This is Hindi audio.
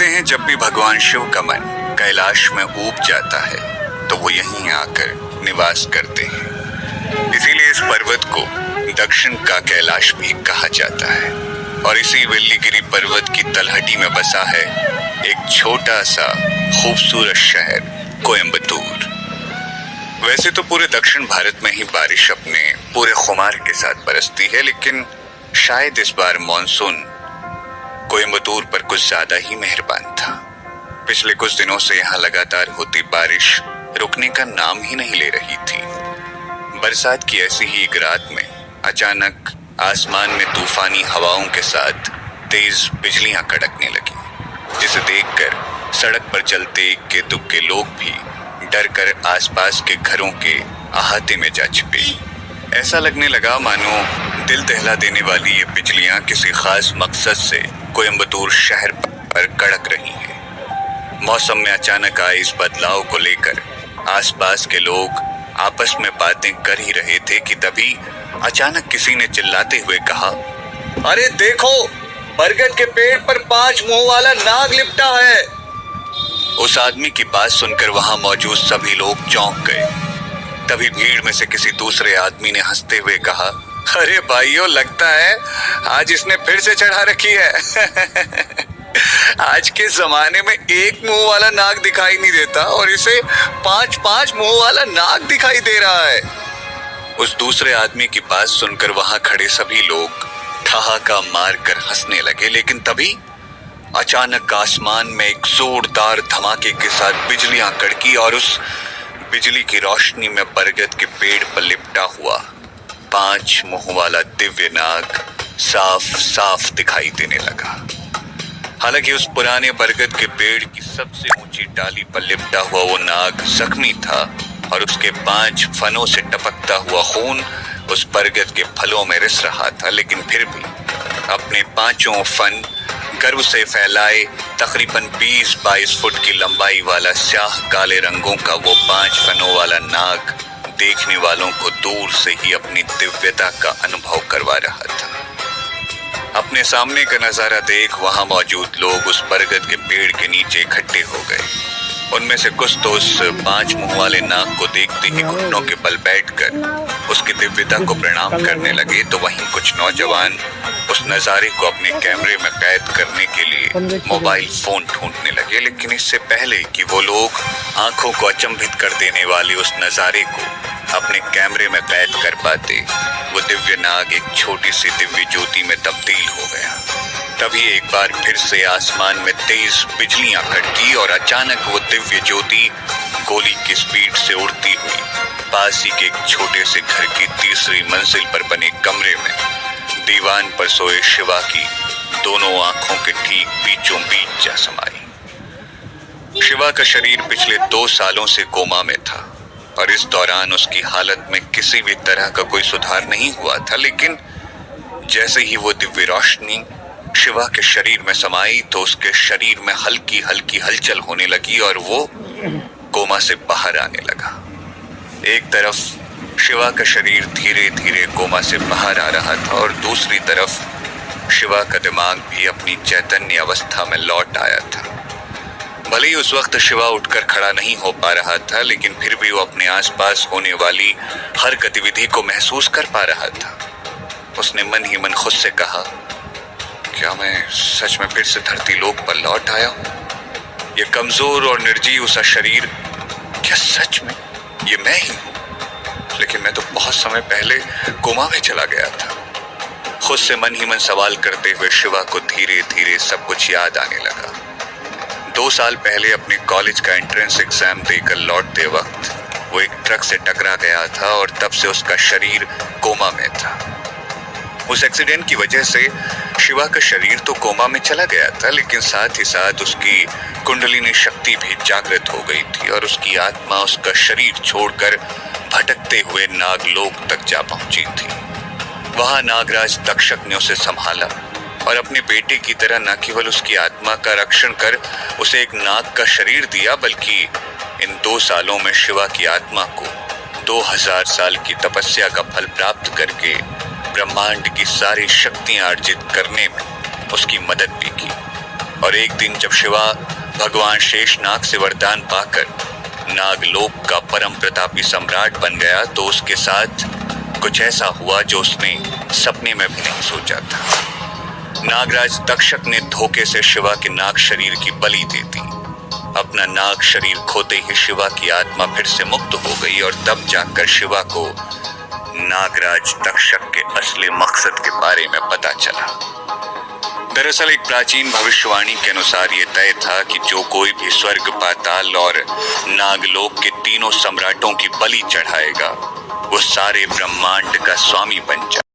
कहते हैं जब भी भगवान शिव का मन कैलाश में ऊब जाता है तो वो यहीं आकर निवास करते हैं। इसीलिए इस पर्वत को दक्षिण का कैलाश भी कहा जाता है और इसी वेल्लीगिरी पर्वत की तलहटी में बसा है एक छोटा सा खूबसूरत शहर कोयम्बतूर। वैसे तो पूरे दक्षिण भारत में ही बारिश अपने पूरे खुमार के साथ बरसती है, लेकिन शायद इस बार मॉनसून कोयम्बतूर पर कुछ ज्यादा ही मेहरबान था। पिछले कुछ दिनों से यहाँ लगातार होती बारिश रुकने का नाम ही नहीं ले रही थी। बरसात की ऐसी ही एक रात में अचानक आसमान में तूफानी हवाओं के साथ तेज बिजलियां कड़कने लगी, जिसे देखकर सड़क पर चलते इक्के दुक्के लोग भी डर कर आसपास के घरों के अहाते में जा छिपे। ऐसा लगने लगा मानो दिल दहला देने वाली ये बिजलियां किसी खास मकसद से कोयम्बतूर शहर पर कड़क रही हैं। मौसम में अचानक आए इस बदलाव को लेकर आसपास के लोग आपस में बातें कर ही रहे थे कि तभी अचानक किसी ने चिल्लाते हुए कहा, अरे देखो, बरगद के पेड़ पर 5 मुंह वाला नाग लिपटा है। उस आदमी की बात सुनकर वहां मौजूद सभी लोग चौंक गए। तभी भीड़ में से किसी दूसरे आदमी ने हंसते हुए कहा, अरे भाइयों, लगता है आज इसने फिर से चढ़ा रखी है। आज के जमाने में एक मुंह वाला नाग दिखाई नहीं देता और इसे 5 मुंह वाला नाग दिखाई दे रहा है। उस दूसरे आदमी की बात सुनकर वहां खड़े सभी लोग ठहाका मारकर हंसने लगे, लेकिन तभी अचानक आसमान में एक जोरदार धमाके के साथ बिजलियां कड़की और उस बिजली की रोशनी में बरगद के पेड़ पर लिपटा हुआ 5 मुंह वाला दिव्य नाग साफ साफ दिखाई देने लगा। हालांकि उस पुराने बरगद के पेड़ की सबसे ऊंची डाली पर लिपटा हुआ वो नाग जख्मी था और उसके 5 फनों से टपकता हुआ खून उस बरगद के फलों में रिस रहा था, लेकिन फिर भी अपने 5 फन गर्व से फैलाए तकरीबन 20-22 फुट की लंबाई वाला स्याह काले रंगों का वो 5 फनों वाला नाग देखने वालों को दूर से ही अपनी दिव्यता का अनुभव करवा रहा था। अपने सामने का नजारा देख वहां मौजूद लोग उस बरगद के पेड़ के नीचे इकट्ठे हो गए। उनमें से कुछ तो उस 5 मुंह वाले नाग को देखते ही घुटनों के बल बैठकर उसकी दिव्यता को प्रणाम करने लगे, तो वहीं कुछ नौजवान उस नजारे को अपने कैमरे में कैद करने के लिए मोबाइल फोन ढूंढने लगे। लेकिन इससे पहले कि वो लोग आंखों को अचंभित कर देने वाले उस नजारे को अपने कैमरे में कैद कर पाते, वो दिव्य नाग एक छोटी सी दिव्य ज्योति में तब्दील हो गया। तभी एक बार फिर से आसमान में तेज बिजलियां कड़की और अचानक वो दिव्य ज्योति गोली की स्पीड से उड़ती हुई पास ही के एक छोटे से घर की 3री मंजिल पर बने कमरे में दीवान पर सोए शिवा की दोनों आंखों के ठीक बीचों बीच जा समाई। शिवा का शरीर पिछले 2 सालों से कोमा में था और इस दौरान उसकी हालत में किसी भी तरह का कोई सुधार नहीं हुआ था, लेकिन जैसे ही वो दिव्य रोशनी शिवा के शरीर में समाई तो उसके शरीर में हल्की हल्की हलचल होने लगी और वो कोमा से बाहर आने लगा। एक तरफ शिवा का शरीर धीरे धीरे कोमा से बाहर आ रहा था और दूसरी तरफ शिवा का दिमाग भी अपनी चैतन्य अवस्था में लौट आया था। भले ही उस वक्त शिवा उठकर खड़ा नहीं हो पा रहा था, लेकिन फिर भी वो अपने आसपास होने वाली हर गतिविधि को महसूस कर पा रहा था। उसने मन ही मन खुद से कहा, क्या मैं सच में फिर से धरती लोक पर लौट आया हूँ? ये कमजोर और निर्जीव सा शरीर, क्या सच में ये मैं ही हूँ? लेकिन मैं तो बहुत समय पहले कोमा में चला गया था। खुद से मन ही मन सवाल करते हुए शिवा को धीरे धीरे सब कुछ याद आने लगा। 2 साल पहले अपने कॉलेज का एंट्रेंस एग्जाम देकर लौटते वक्त वो एक ट्रक से टकरा गया था और तब से उसका शरीर कोमा में था। उस एक्सीडेंट की वजह से शिवा का शरीर तो कोमा में चला गया था, लेकिन साथ ही साथ उसकी कुंडलिनी शक्ति भी जागृत हो गई थी और उसकी आत्मा उसका शरीर छोड़कर भटकते हुए नागलोक तक जा पहुंची थी। वहां नागराज तक्षक ने उसे संभाला और अपने बेटे की तरह न केवल उसकी आत्मा का रक्षण कर उसे एक नाग का शरीर दिया, बल्कि इन 2 सालों में शिवा की आत्मा को 2000 साल की तपस्या का फल प्राप्त करके ब्रह्मांड की सारी शक्तियां अर्जित करने में उसकी मदद भी की। और और एक दिन जब शिवा भगवान शेषनाग से वरदान पाकर नागलोक का परम प्रतापी सम्राट बन गया तो उसके साथ कुछ ऐसा हुआ जो उसने सपने में भी नहीं सोचा था। नागराज तक्षक ने धोखे से शिवा के नाग शरीर की बलि दे दी। अपना नाग शरीर खोते ही शिवा की आत्मा फिर से मुक्त हो गई और तब जाकर शिवा को नागराज तक्षक के असली मकसद के बारे में पता चला। दरअसल एक प्राचीन भविष्यवाणी के अनुसार ये तय था कि जो कोई भी स्वर्ग, पाताल और नागलोक के तीनों सम्राटों की बलि चढ़ाएगा वो सारे ब्रह्मांड का स्वामी बन जाए।